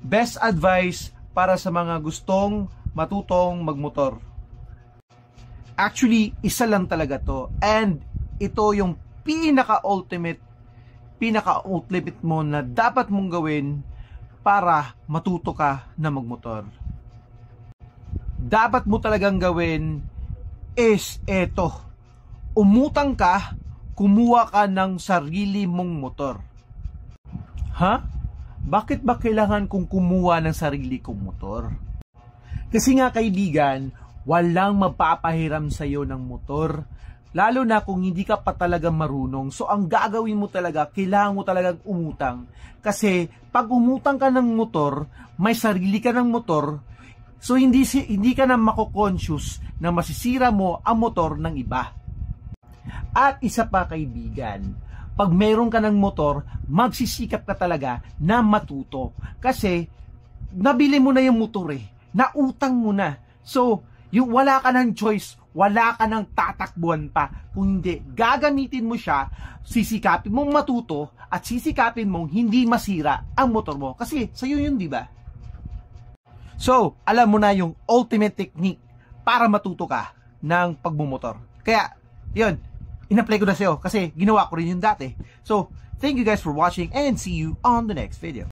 Best advice para sa mga gustong matutong magmotor. Actually, isa lang talaga to. And ito yung pinaka-ultimate mo na dapat mong gawin para matuto ka na magmotor. Dapat mo talagang gawin is eto. Umutang ka, kumuha ka ng sarili mong motor. Ha? Bakit ba kailangan kong kumuha ng sarili kong motor? Kasi nga kaibigan, walang mapapahiram sa'yo ng motor. Lalo na kung hindi ka pa talaga marunong. So ang gagawin mo talaga, kailangan mo talagang umutang. Kasi pag umutang ka ng motor, may sarili ka ng motor, so hindi ka na mako-conscious na masisira mo ang motor ng iba. At isa pa kaibigan, pag meron ka ng motor, magsisikap ka talaga na matuto. Kasi nabili mo na yung motor nautang mo na. So yung wala ka ng choice, wala ka ng tatakbuhan pa. Kung hindi, gagamitin mo siya, sisikapin mong matuto, at sisikapin mong hindi masira ang motor mo. Kasi sa'yo yun, di ba? So, alam mo na yung ultimate technique para matuto ka ng pagmumotor. Kaya, yun, in-apply ko na sa'yo kasi ginawa ko rin yun dati. So, thank you guys for watching and see you on the next video.